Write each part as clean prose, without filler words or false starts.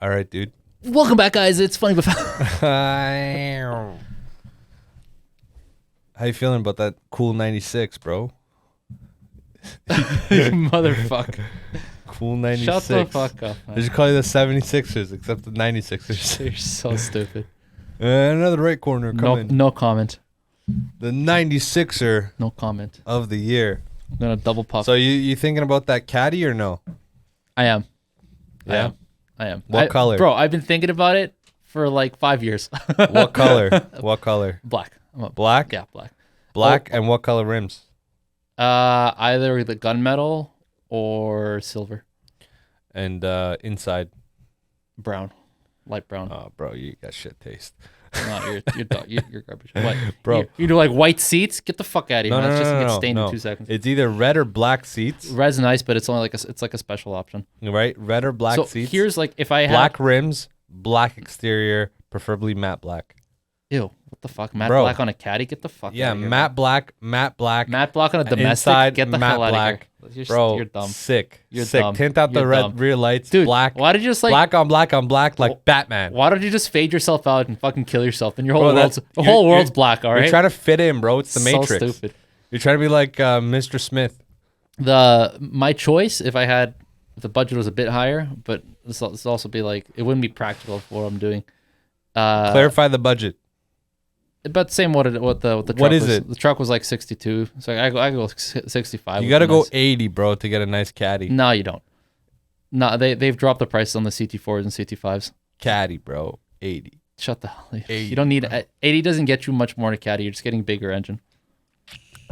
All right, dude. Welcome back, guys. It's funny, but How you feeling about that cool 96, bro? motherfucker. Cool 96. Shut the fuck up, They man. should call you the 76ers, except the 96ers. You're so stupid. Another right corner coming. No comment. The 96er No comment. of the year. I'm gonna double pop. So you thinking about that caddy or no? I am. Yeah. I am. What color? Bro, I've been thinking about it for like 5 years. What color? What color? Black. Black? Yeah, black. Black and what color rims? Either the gunmetal or silver. And inside? Brown. Light brown. Oh, bro, you got shit taste. No, you're garbage. What? Bro. You do like white seats? Get the fuck out of here, No, man. It's just gonna no, get stained no. in 2 seconds. It's either red or black seats, Red's nice, but it's only like it's like a special option. right? Red or black So seats. here's like if I had black rims, black exterior, preferably matte black. Ew, what the fuck? Matte Bro. black on a caddy? Get the fuck Yeah, out of here. matte black, matte black. Matte black on a domestic? Inside, Get the matte hell out black. of here. Bro, You're dumb. sick. You're sick. dumb. Tint out the You're red dumb. rear lights. Dude, black. why did you just like black on black on black like Batman. Why don't you just fade yourself out and fucking kill yourself? Then your Bro, whole that's- world's you're- black, all right? You're trying to fit in, bro. It's the So Matrix. stupid. You're trying to be like Mr. Smith. My choice, if the budget was a bit higher, but this also be like it wouldn't be practical for what I'm doing. Clarify the budget. But same what the truck What is was. it? The truck was like 62, so I go 65. You got to would be go nice. 80, bro, to get a nice caddy. No, you don't. No, they've dropped the prices on the CT4s and CT5s. Caddy, bro. 80. Shut the hell. 80, You don't need 80. Doesn't get you much more in a caddy. You're just getting bigger engine.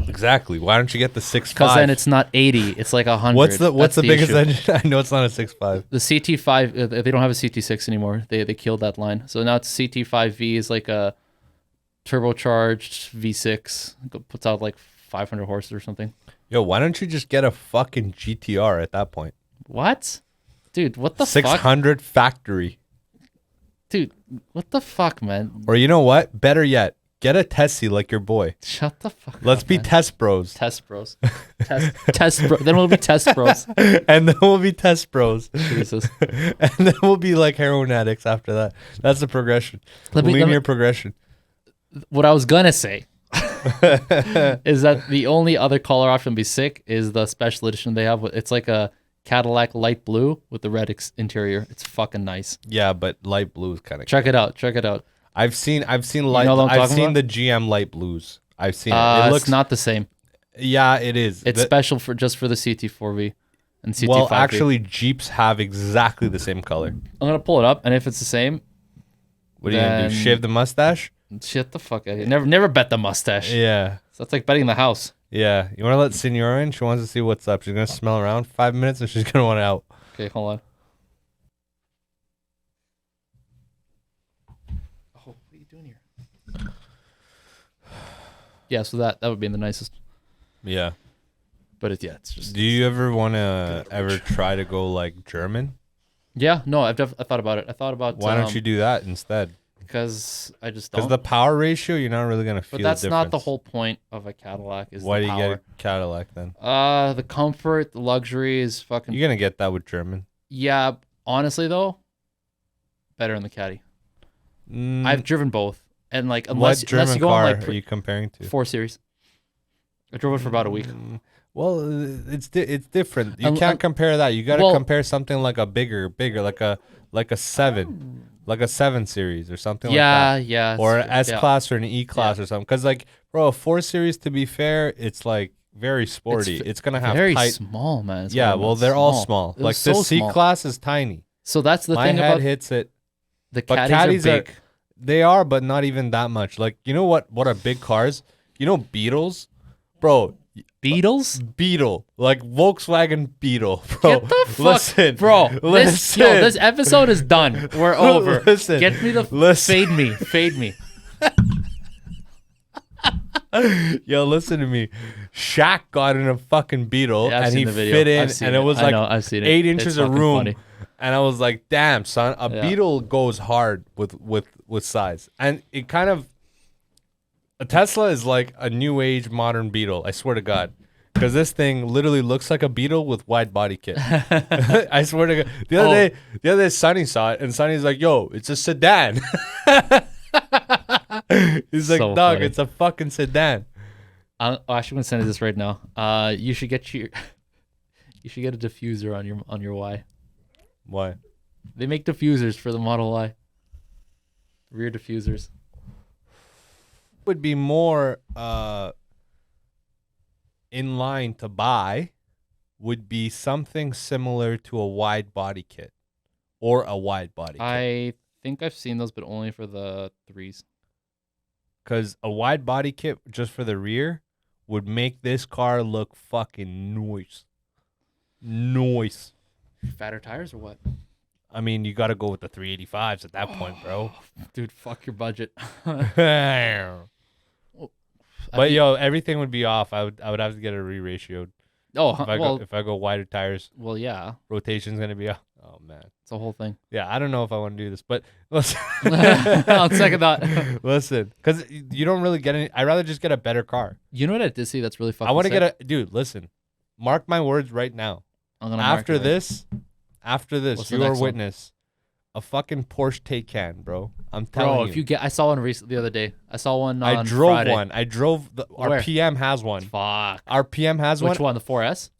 Exactly. Why don't you get the 6.5? Because then it's not 80. It's like 100. What's the biggest issue. engine? I know it's not a 6.5. The CT5, they don't have a CT6 anymore. They killed that line. So now it's CT5V is like a turbocharged V6. Puts out like 500 horses or something. Yo, why don't you just get a fucking GTR at that point? What? Dude, what the fuck? 600 factory. Dude, what the fuck, man? Or you know what? Better yet, get a Tessie like your boy. Shut the fuck Let's up, be man. test bros. Test bros. Test bro. Then we'll be test bros. And then we'll be test bros. Jesus. And then we'll be like heroin addicts after that. That's the progression. Let me- Linear progression. What I was gonna say is that the only other color option to be sick is the special edition they have. It's like a Cadillac light blue with the red interior. It's fucking nice. Yeah, but light blue is kind of. Check it out. Check it out. I've seen light. know what I'm I've talking seen about? the GM light blues. I've seen it. It looks It's not the same. Yeah, it is. It's special for just for the CT4V and CT5V. Well, actually, Jeeps have exactly the same color. I'm gonna pull it up, and if it's the same, What are you gonna do? Then- Shave the mustache? shit the fuck out of here. Never bet the mustache. Yeah, So that's like betting the house. yeah. You want to let Senora in? She wants to see what's up. She's gonna smell around 5 minutes, and she's gonna want out. Okay, hold on. Oh, what are you doing here? Yeah, so that would be the nicest. Yeah. But it's just. Do you ever want to try to go like German? Yeah, no, I thought about it. I thought about. Why don't you do that instead? Because I just Because don't. the power ratio, you're not really gonna feel. But that's the not the difference. whole point of a Cadillac. Is Why the do you power. get a Cadillac then? The comfort, the luxury is fucking. You're gonna get that with German. Yeah, honestly though, better in the Caddy. I've driven both, and like What German you go car on like are you comparing to? 4 Series. I drove it for about a week. Well, it's different. You Un- can't un- compare that. You got to well- compare something like a bigger, like a 7, like a 7 series or something Yeah, like that. yeah. Or an it's- S yeah. class or an E class or something. Because like, bro, a 4 series, to be fair, it's like very sporty. It's gonna have very tight. small, man. It's Yeah, what I well, meant, they're all small. It was Like so the C small. class is tiny. So that's the My thing head about hits it. the But Caddies caddies are big. They are, but not even that much. Like, you know what? What are big cars? You know, Beetles, bro. Beetles? Beetle, like Volkswagen Beetle, bro. Get the fuck, Listen, bro. Listen. This episode is done. We're over. Listen, Get me the listen. fade me. Yo, listen to me. Shaq got in a fucking Beetle Yeah, I've and seen he the video. fit in, I've seen and it was I like know, I've seen it. 8 It's inches of fucking room. funny. And I was like, damn, son, a Yeah. Beetle goes hard with size. And it kind of, a Tesla is like a new age modern Beetle. I swear to God. Because this thing literally looks like a Beetle with wide body kit. I swear to God. The other day, Sonny saw it, and Sonny's like, "Yo, it's a sedan." He's like, So "Dog, funny. it's a fucking sedan." I'm actually gonna send you this right now. You should get a diffuser on your Y. Why? They make diffusers for the Model Y. Rear diffusers. Would be more in line to buy would be something similar to a wide body kit or a wide body kit. I think I've seen those, but only for the 3s. Because a wide body kit just for the rear would make this car look fucking nice. Fatter tires or what? I mean, you got to go with the 385s at that point, bro. Dude, fuck your budget. But yo, everything would be off. I would have to get it re-ratioed. Oh, If I go wider tires, well, yeah, rotation's gonna be off. Oh man, it's a whole thing. yeah. I don't know if I want to do this, but listen. On second thought, Listen, because you don't really get any. I'd rather just get a better car. you know what I did see that's really fucking. I want to sick? get a dude. Listen, mark my words right now. I'm gonna mark After it right. this, What's the you are next one? witness. A fucking Porsche Taycan, bro. I'm telling Bro, you. if you get, I saw one recently the other day. I saw one. On I drove Friday. one. Our Where? PM has one. Fuck. Our PM has Which one. one? The 4S.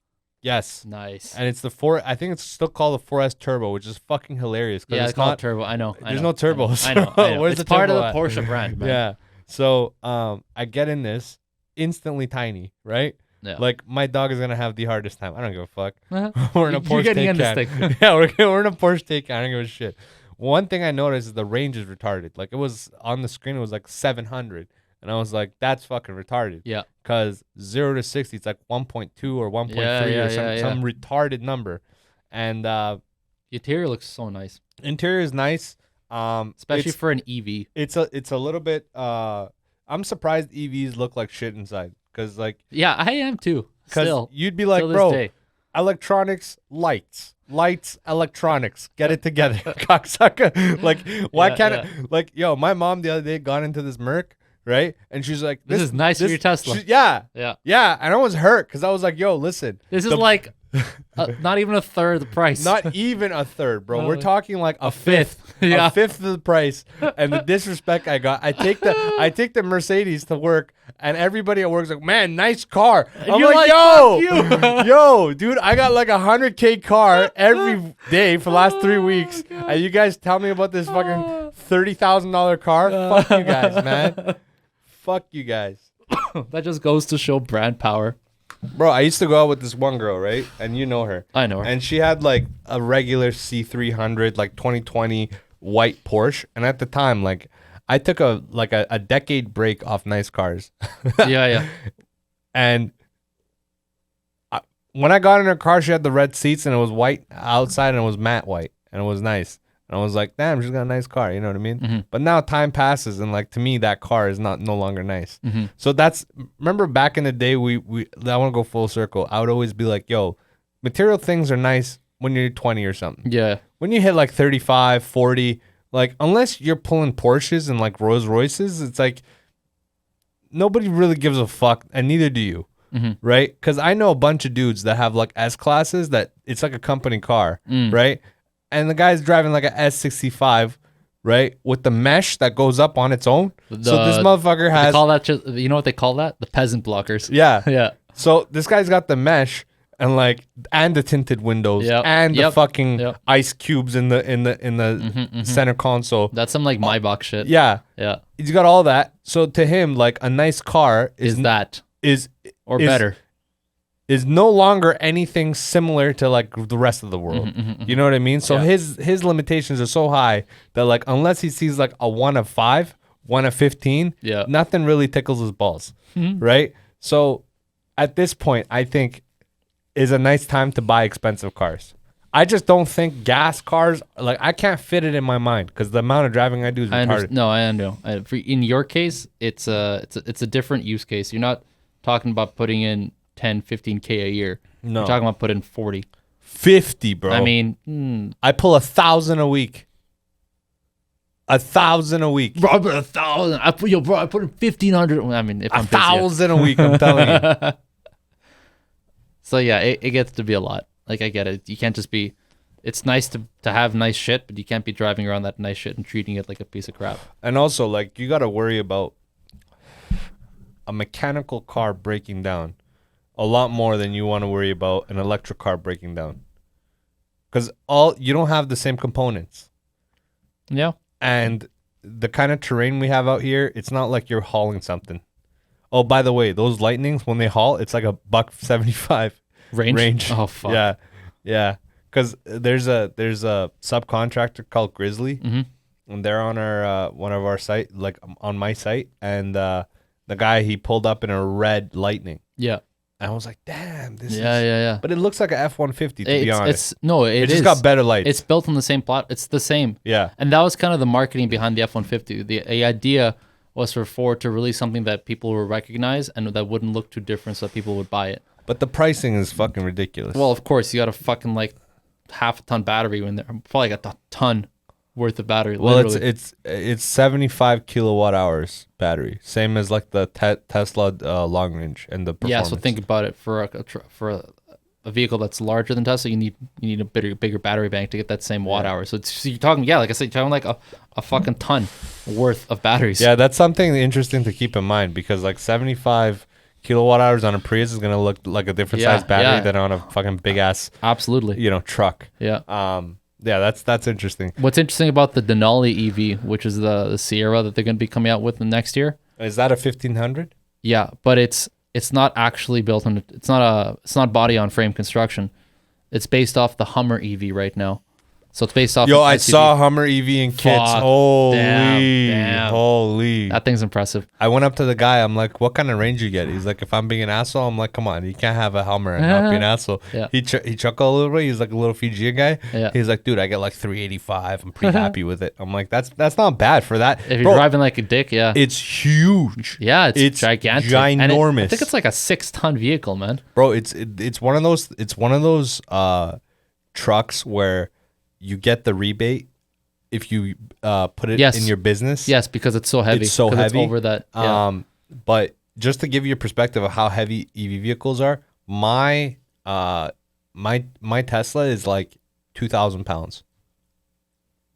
Yes. Nice. And it's the 4. I think it's still called the 4S Turbo, which is fucking hilarious. Yeah, It's it's called not turbo. I know. There's no turbos. I know. Where's It's the part of turbo the at? Porsche brand, man. Yeah. So I get in this instantly tiny, right? Yeah. Like my dog is gonna have the hardest time. I don't give a fuck. Uh-huh. We're in a You're Porsche getting in this Taycan. thing. Yeah, we're in a Porsche Taycan. I don't give a shit. One thing I noticed is the range is retarded. Like it was on the screen, it was like 700, and I was like, that's fucking retarded. Yeah. Because 0 to 60, it's like 1.2 or 1.3 or some retarded number, and The interior looks so nice, interior is nice. especially for an EV. It's a little bit. I'm surprised EVs look like shit inside, because like Yeah, I am too. Still, you'd be like, till this bro, day. electronics, lights, electronics, get it together, cocksucker. Like, why Yeah, can't yeah. it? Like, yo, my mom the other day got into this Merc, right? And she's like, This is nice for your Tesla. Yeah, Yeah, yeah. And I was hurt because I was like, yo, listen, this is like not even a third of the price. not even a third, bro. No, We're talking like a fifth. Yeah. A fifth of the price. And the disrespect I got. I take the Mercedes to work, and everybody at work's like, man, nice car. I'm you're like, like, yo, "Fuck you." yo, dude, I got like $100K car every day for the last 3 weeks. And you guys tell me about this fucking $30,000 car? Fuck you guys, man. Fuck you guys. That just goes to show brand power. Bro, I used to go out with this one girl, right? And you know her. I know her. And she had like a regular C300, like 2020 white Porsche. And at the time, like I took a decade break off nice cars. yeah. And when I got in her car, she had the red seats and it was white outside and it was matte white and it was nice. And I was like, damn, she's got a nice car. You know what I mean? Mm-hmm. But now time passes and like to me, that car is no longer nice. Mm-hmm. So remember back in the day, I want to go full circle. I would always be like, yo, material things are nice when you're 20 or something. Yeah. When you hit like 35, 40, like unless you're pulling Porsches and like Rolls Royces, it's like nobody really gives a fuck, and neither do you. Mm-hmm. Right? Because I know a bunch of dudes that have like S classes that it's like a company car, right? And the guy's driving like a S65, right, with the mesh that goes up on its own. So this motherfucker They has, call that you know what they call that? The peasant blockers. yeah. Yeah. So this guy's got the mesh and the tinted windows Yep. and the Yep. fucking Yep. ice cubes in the center console. That's some like Maybach shit. Yeah, Yeah. he's got all that. So to him, like a nice car Is that is or is- better? is no longer anything similar to like the rest of the world. You know what I mean? So Yeah. his limitations are so high that like unless he sees like a 1 of 5, 1 of 15, Yeah. nothing really tickles his balls, right? So at this point, I think is a nice time to buy expensive cars. I just don't think gas cars, like I can't fit it in my mind because the amount of driving I do is retarded. No, I know. In your case, it's a different use case. You're not talking about putting in 10, 15K a year. No. You're talking about putting 40. 50, bro. I mean, I pull 1,000 a week. 1,000 a week. bro, I put 1,000. I put in 1,500. I mean, if I'm busy. 1,000 a week, I'm telling you. So yeah, it gets to be a lot. Like I get it. You can't just be. It's nice to have nice shit, but you can't be driving around that nice shit and treating it like a piece of crap. And also, like, you got to worry about a mechanical car breaking down a lot more than you want to worry about an electric car breaking down. Because you don't have the same components. Yeah. And the kind of terrain we have out here, it's not like you're hauling something. Oh, by the way, those Lightnings, when they haul, it's like $175 range. Oh fuck. Yeah. Because there's a subcontractor called Grizzly, and they're on our one of our site, like on my site, and the guy, he pulled up in a red Lightning. Yeah. And I was like, damn, this is... Yeah. But it looks like a F-150, to be honest. It just got better lights. It's built on the same plot. It's the same. Yeah. And that was kind of the marketing behind the F-150. The idea was for Ford to release something that people would recognize and that wouldn't look too different so that people would buy it. But the pricing is fucking ridiculous. Well, of course, you got a fucking like half a ton battery in there. Probably got a ton worth of battery. Well, literally. it's 75 kilowatt hours battery, same as like the Tesla long range and the performance. Yeah, so think about it, for a vehicle that's larger than Tesla, you need a bigger battery bank to get that same watt hour. So you're talking, like I said, you're talking like a fucking ton worth of batteries. Yeah, that's something interesting to keep in mind, because like 75 kilowatt hours on a Prius is gonna look like a different size battery than on a fucking big ass truck. Yeah. Yeah, that's interesting. What's interesting about the Denali EV, which is the Sierra that they're going to be coming out with the next year? Is that a 1500? Yeah, but it's not actually built on. It's not body on frame construction. It's based off the Hummer EV right now. So it's based off. Yo, I saw Hummer EV in kits. Holy, damn. holy! That thing's impressive. I went up to the guy. I'm like, "What kind of range you get?" He's like, "If I'm being an asshole," I'm like, "Come on, you can't have a Hummer and not be an asshole." Yeah. He chuckled a little bit. He's like a little Fijian guy. Yeah. He's like, "Dude, I get like 385. I'm pretty happy with it." I'm like, "That's not bad for that." If you're driving like a dick, yeah, it's huge. Yeah, it's gigantic, ginormous. I think it's like a 6-ton vehicle, man. Bro, it's one of those. It's one of those trucks where you get the rebate if you put it in your business. Yes, because it's so heavy. It's so heavy. It's over that. Yeah. But just to give you a perspective of how heavy EV vehicles are, my Tesla is like 2,000 pounds.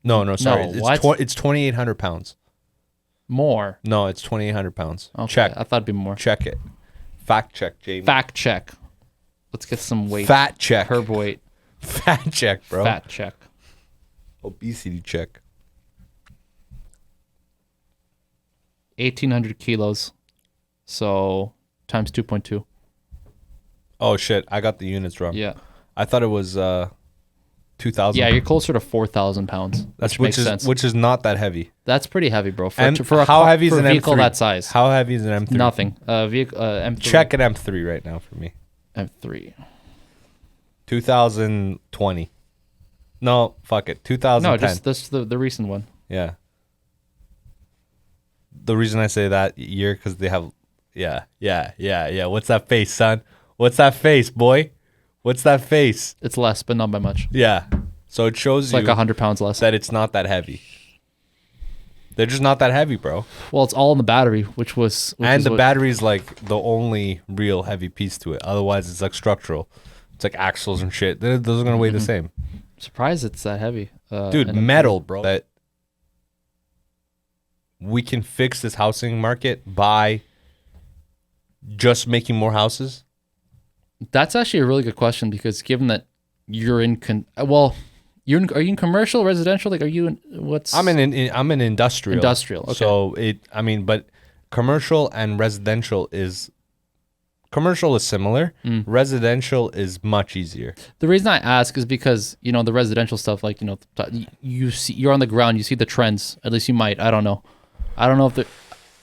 No, sorry. It's 2,800 pounds. More. No, it's 2,800 pounds. Okay, Check. I thought it'd be more. Check it. Fact check, Jamie. Fact check. Let's get some weight. Fat check. Herb weight. Fat check, bro. Fat check. Obesity check. 1,800 kilos. So times 2.2. Oh shit! I got the units wrong. Yeah. I thought it was 2,000. Yeah, you're closer to 4,000 pounds. Which makes sense. Which is not that heavy. That's pretty heavy, bro. For how heavy is an vehicle M3? That size? How heavy is an M3? Nothing. Vehicle M3. Check an M3 right now for me. M3. 2020. No, fuck it. 2010. No, just this the recent one. Yeah. The reason I say that year, because they have, yeah. What's that face, son? What's that face, boy? What's that face? It's less, but not by much. Yeah. So it shows it's like 100 pounds less. That it's not that heavy. They're just not that heavy, bro. Well, it's all in the battery, which and the battery's like the only real heavy piece to it. Otherwise, it's like structural. It's like axles and shit. Those are gonna weigh the same. Surprised it's that heavy. Dude, metal, bro. That we can fix this housing market by just making more houses. That's actually a really good question, because given that you're in are you in commercial, residential? Like, are you in what's? I'm in industrial. Industrial. Okay. So but commercial and residential is similar. Residential is much easier. The reason I ask is because, the residential stuff, like, you're on the ground, you see the trends. At least you might. I don't know. I don't know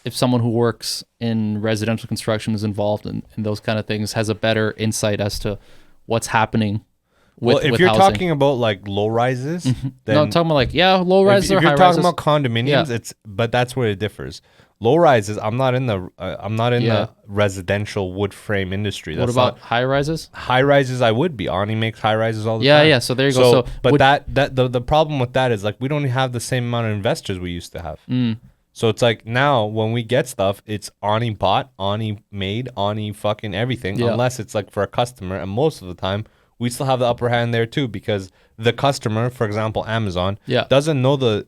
if someone who works in residential construction is involved in those kind of things, has a better insight as to what's happening with if you're housing. talking about like low rises, then no, I'm talking about like, low rises or high rises. If you're talking about condominiums, but that's where it differs. Low rises, I'm not in the residential wood frame industry. What about high rises? High rises, I would be. Ani makes high rises all the time. Yeah. So there you go. But the problem with that is, like, we don't have the same amount of investors we used to have. So it's like now when we get stuff, it's Ani bought, Ani made, Ani fucking everything, Yeah. unless it's like for a customer. And most of the time, we still have the upper hand there too, because the customer, for example, Amazon, Yeah. doesn't know the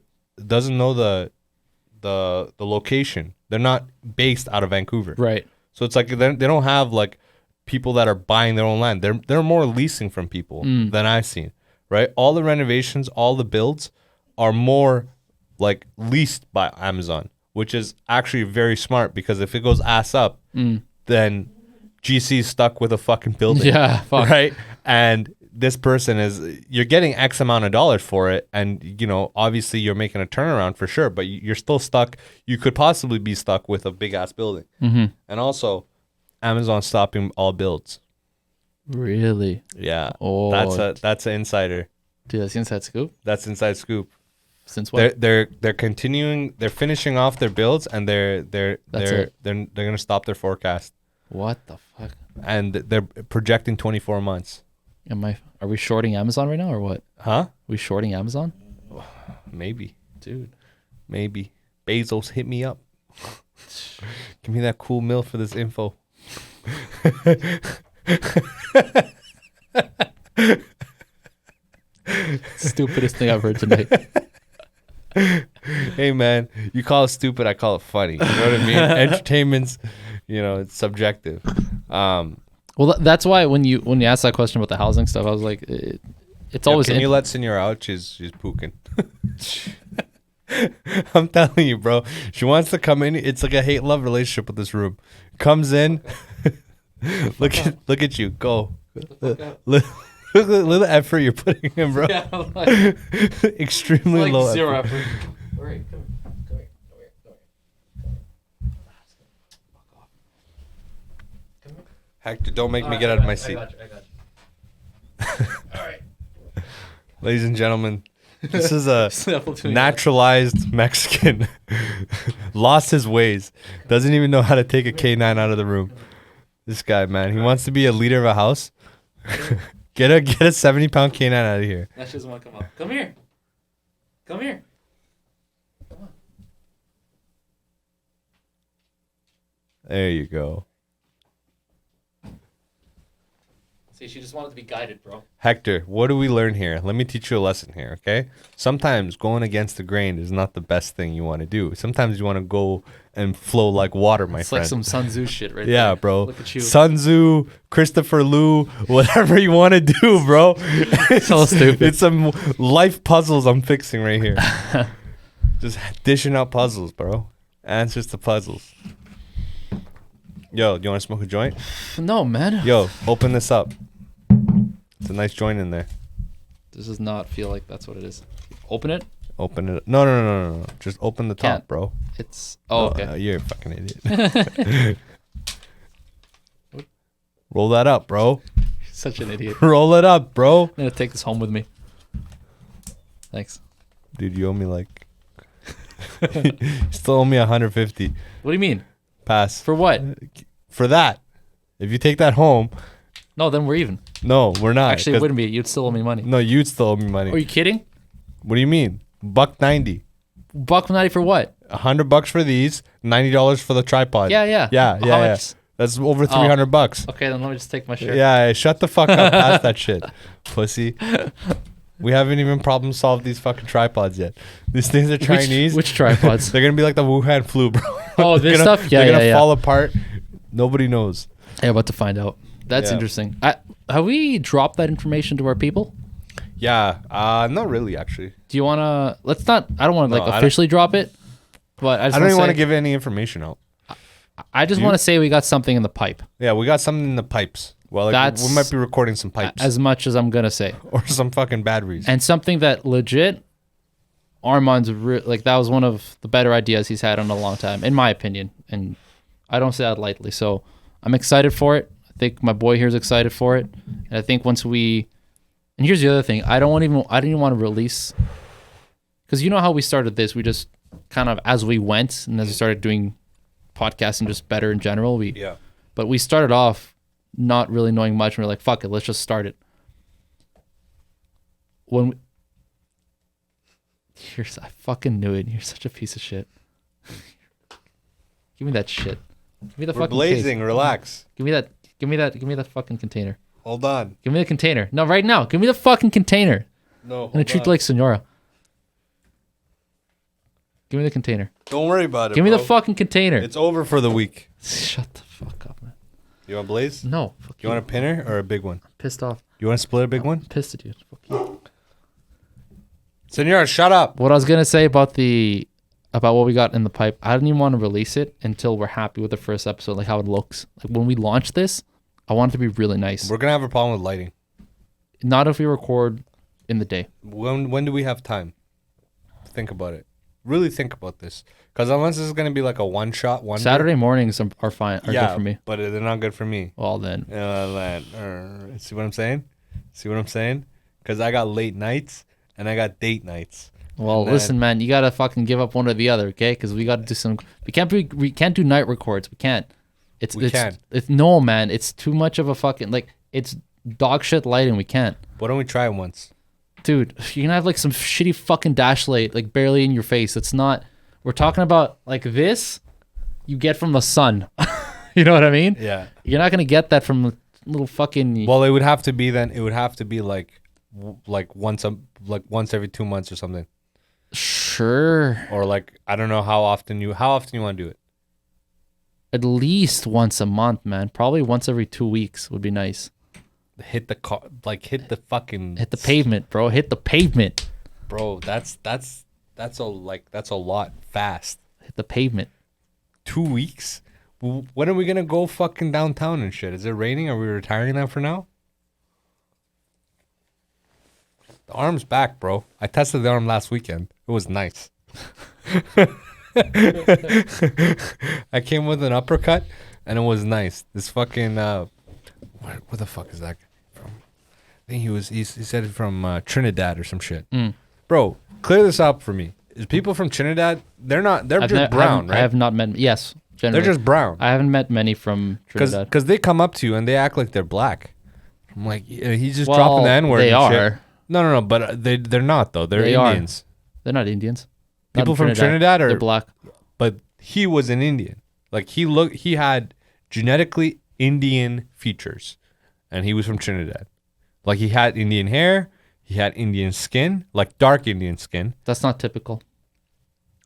location. They're not based out of Vancouver. Right. So it's like they don't have like people that are buying their own land. They're more leasing from people than I've seen, right? All the renovations, all the builds are more like leased by Amazon, which is actually very smart, because if it goes ass up, then GC is stuck with a fucking building. Yeah. Fuck. Right? And this person you're getting X amount of dollars for it, and you know, obviously you're making a turnaround for sure, but you're still stuck. You could possibly be stuck with a big ass building. And also Amazon stopping all builds. Really? Yeah. Oh, That's an insider. dude, that's the inside scoop. That's inside scoop. Since what? They're continuing. They're finishing off their builds, and they're gonna stop their forecast, What the fuck? and they're projecting 24 months. Are we shorting Amazon right now or what? Huh? Are we shorting Amazon? Maybe, Dude. maybe. Bezos, hit me up. Give me that cool mill for this info. Stupidest thing I've heard tonight. Hey man, you call it stupid, I call it funny. You know what I mean? Entertainment's, it's subjective. Well, that's why when you asked that question about the housing stuff, I was like, it's always. Can you let Senor out? She's puking. I'm telling you, bro. She wants to come in. It's like a hate-love relationship with this room. Comes in. look at you. Go. Look at the effort you're putting in, bro. Yeah, like, Extremely like low zero effort. effort. All right, come here. Hector, don't make me get out of my seat. I got you. All right. Ladies and gentlemen, this is a Level 2. naturalized Mexican. Lost his ways. Doesn't even know how to take a K9 out of the room. This guy, man. He wants to be a leader of a house. Get a 70-pound K9 out of here. That doesn't want to come up. Come here. Come here. Come on. There you go. See, she just wanted to be guided, bro. Hector, what do we learn here? Let me teach you a lesson here, okay? Sometimes going against the grain is not the best thing you want to do. Sometimes you want to go and flow like water, my It's friend. like some Sun Tzu shit right there. Yeah, bro. Look at you. Sun Tzu, Christopher Liu, whatever you want to do, bro. It's so stupid. It's some life puzzles I'm fixing right here. Just dishing out puzzles, bro. Answers to puzzles. Yo, do you want to smoke a joint? No, man. Yo, open this up. It's a nice joint in there. This does not feel like that's what it is. Open it. Open it. No. Just open the top, Can't. bro. It's. Oh, No, okay. you're a fucking idiot. Roll that up, bro. Such an idiot. Roll it up, bro. I'm gonna take this home with me. Thanks. Dude, you owe me like. You still owe me 150. What do you mean? Pass. For what? For that. If you take that home, No, then we're even. no, we're not. Actually, it wouldn't be. You'd still owe me money. No, you'd still owe me money. Are you kidding? What do you mean? $1.90. $1.90 for what? $100 for these, $90 for the tripod. Yeah. Yeah. How much? That's over $300. Okay, then let me just take my shirt. Yeah, shut the fuck up. Pass that shit, pussy. We haven't even problem solved these fucking tripods yet. These things are Chinese. Which tripods? They're gonna be like the Wuhan flu, bro. Oh, this They're gonna- stuff? Yeah, They're gonna yeah. fall apart. Nobody knows. Yeah, about to find out. That's Yeah. interesting. Have we dropped that information to our people? Yeah, not really, actually. Do you want to? Let's not. I don't want to No, I don't- officially drop it, but I don't even want to give any information out. I just want to say we got something in the pipe. Yeah, we got something in the pipes. Well, like, That's- we might be recording some pipes As much as I'm gonna say, or some fucking batteries. and something that legit, Armand's like that was one of the better ideas he's had in a long time, in my opinion, and I don't say that lightly. So I'm excited for it. I think my boy here is excited for it, and I think once we, and here's the other thing, I didn't even want to release, because you know how we started this, we just kind of as we went and as we started doing podcasting just better in general, Yeah. but we started off not really knowing much, and we're like, fuck it, let's just start it. I fucking knew it. You're such a piece of shit. Give me that shit. Give me the We're fucking blazing. case. Relax. Give me that. Give me that fucking container. Hold on. Give me the container. No, right now. Give me the fucking container. No. I'm gonna treat you like Senora. Give me the container. Don't worry about it. Give me the bro. fucking container. It's over for the week. Shut the fuck up, man. You want blaze? No. Fuck You want a pinner or a big one? I'm pissed off. You want to split a big one? I'm pissed at you. Fuck you. Senor, shut up. What I was gonna say about what we got in the pipe, I didn't even want to release it until we're happy with the first episode, like how it looks. Like when we launch this, I want it to be really nice. We're gonna have a problem with lighting. Not if we record in the day. When do we have time? Think about it. Really think about this. Because unless this is gonna be like a one shot, one Saturday mornings are fine. Are good for me. but they're not good for me. Well then, See what I'm saying? Because I got late nights and I got date nights. well listen, man, you gotta fucking give up one or the other, okay? Because we gotta do some. We can't do night records. We can't. It's no, man. It's too much of a fucking like. It's dog shit lighting. We can't. Why don't we try it once? Dude, you're gonna have like some shitty fucking dash light like barely in your face. It's not. We're talking about like this. You get from the sun. You know what I mean? Yeah. You're not gonna get that from little fucking. Well, it would have to be then. It would have to be like once every 2 months or something. Sure. Or like I don't know how often you want to do it. At least once a month, man. Probably once every 2 weeks would be nice. Hit the car, like hit the fucking. Hit the pavement, bro. Hit the pavement. Bro, that's a lot fast. Hit the pavement. 2 weeks. When are we gonna go fucking downtown and shit? Is it raining? Are we retiring that for now? The arm's back, bro. I tested the arm last weekend. It was nice. I came with an uppercut, and it was nice. This fucking where the fuck is that guy from? I think he said it from Trinidad or some shit. Bro, clear this up for me. Is people from Trinidad? They're just brown, right? I have not met. Yes, generally. They're just brown. I haven't met many from Trinidad. Because they come up to you and they act like they're black. I'm like, he's just dropping the N-word. They and are. Shit. No, but they're not though. They're Indians. They're not Indians. People from Trinidad they're black. But he was an Indian. Like he had genetically Indian features, and he was from Trinidad. Like he had Indian hair, he had Indian skin, like dark Indian skin. That's not typical.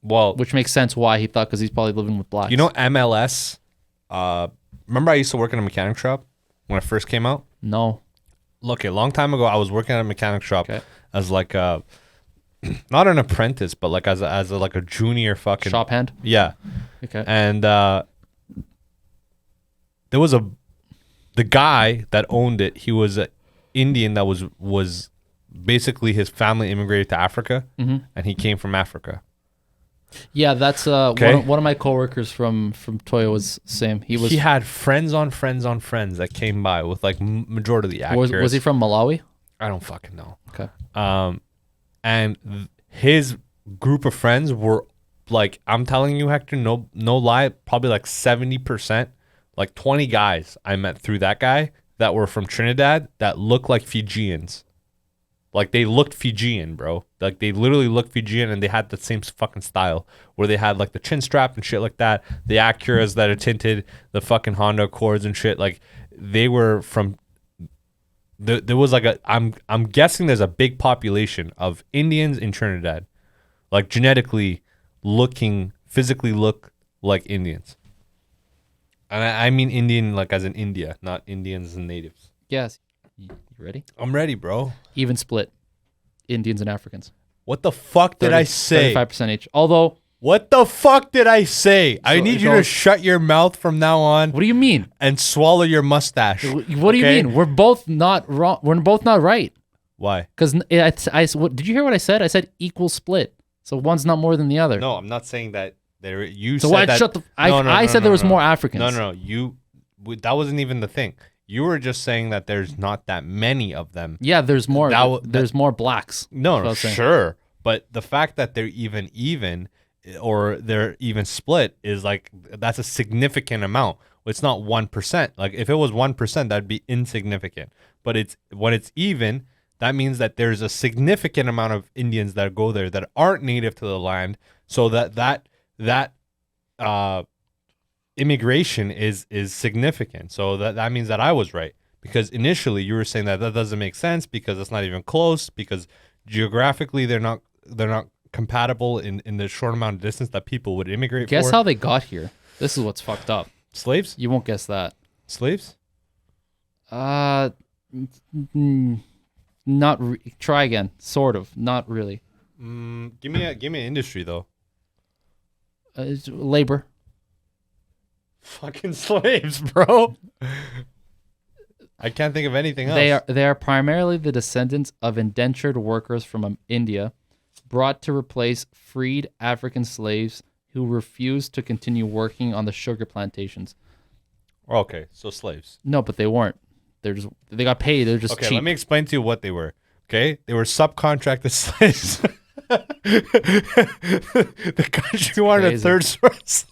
Well, which makes sense why he thought, because he's probably living with blacks. You know MLS? Remember I used to work in a mechanic shop when I first came out? No. Look, a long time ago, I was working at a mechanic shop as like a, not an apprentice, but like as a junior fucking shop hand. Yeah. Okay. And there was the guy that owned it. He was an Indian that was basically his family immigrated to Africa, and he came from Africa. Yeah, that's one of my coworkers from Toyo was same. He had friends on friends on friends that came by with like majority of the actors. Was he from Malawi? I don't fucking know. Okay. And his group of friends were like, I'm telling you, Hector, no lie, probably like 70%, like 20 guys I met through that guy that were from Trinidad that looked like Fijians. Like they looked Fijian, bro. Like they literally looked Fijian, and they had the same fucking style where they had like the chin strap and shit like that. The Acuras that are tinted, the fucking Honda Accords and shit. Like they were from. There was like I'm guessing there's a big population of Indians in Trinidad, like genetically physically look like Indians. And I mean Indian like as in India, not Indians and natives. Yes. You ready? I'm ready, bro. Even split. Indians and Africans. What the fuck did I say? 35% each. Although. What the fuck did I say? I need you to shut your mouth from now on. What do you mean? And swallow your mustache. What do you mean? We're both not wrong. We're both not right. Why? Because did you hear what I said? I said equal split. So one's not more than the other. No, I'm not saying that. You so said that. Shut the. I said there was more Africans. No. That wasn't even the thing. You were just saying that there's not that many of them. Yeah, there's more. There's more blacks. No, sure. But the fact that they're even or they're even split is like, that's a significant amount. It's not 1%. Like if it was 1%, that'd be insignificant. But when it's even, that means that there's a significant amount of Indians that go there that aren't native to the land. So that immigration is significant. So that means that I was right, because initially you were saying that doesn't make sense because it's not even close, because geographically they're not compatible in the short amount of distance that people would immigrate Guess for. how they got here. This is what's fucked up. Slaves? You won't guess that. Slaves? Not try again. Sort of. Not really. Give me an industry though. It's labor. Fucking slaves, bro. I can't think of anything else. They are primarily the descendants of indentured workers from India, brought to replace freed African slaves who refused to continue working on the sugar plantations. Okay, so slaves. No, but they weren't. They got paid. They're just okay, cheap. let me explain to you what they were. Okay, they were subcontracted slaves. The country wanted a third source.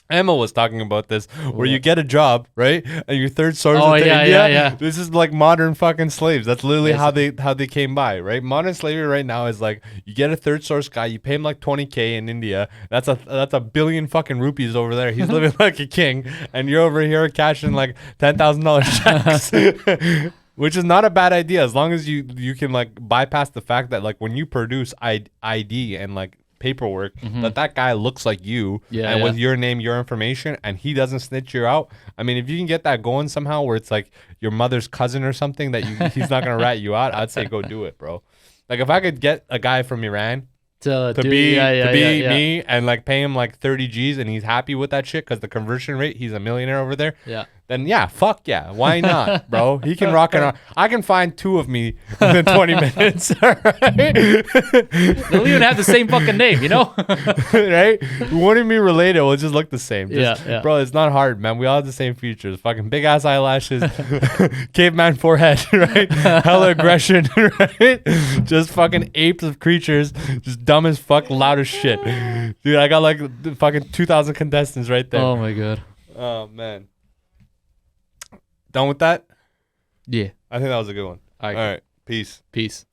Emma was talking about this, where you get a job, right, and your third source is India. Yeah. This is like modern fucking slaves. That's literally how they came by, right? Modern slavery right now is like you get a third source guy, you pay him like $20K in India. That's a billion fucking rupees over there. He's living like a king, and you're over here cashing like $10,000 checks. Which is not a bad idea, as long as you can like bypass the fact that like when you produce ID and like paperwork, that guy looks like you, with your name, your information, and he doesn't snitch you out. I mean, if you can get that going somehow, where it's like your mother's cousin or something that he's not gonna rat you out, I'd say go do it, bro. Like if I could get a guy from Iran to be me and like pay him like 30 G's and he's happy with that shit because the conversion rate, he's a millionaire over there. Yeah. Then fuck yeah. Why not, bro? He can rock it on. I can find two of me within 20 minutes. All right? They'll even have the same fucking name, you know? Right? We wouldn't be related. We'll just look the same. Yeah. Bro, it's not hard, man. We all have the same features. Fucking big ass eyelashes, caveman forehead, right? Hella aggression, right? Just fucking apes of creatures, just dumb as fuck, loud as shit. Dude, I got like fucking 2,000 contestants right there. Oh my god. Oh man. Done with that? Yeah. I think that was a good one. All right. All right. Peace. Peace.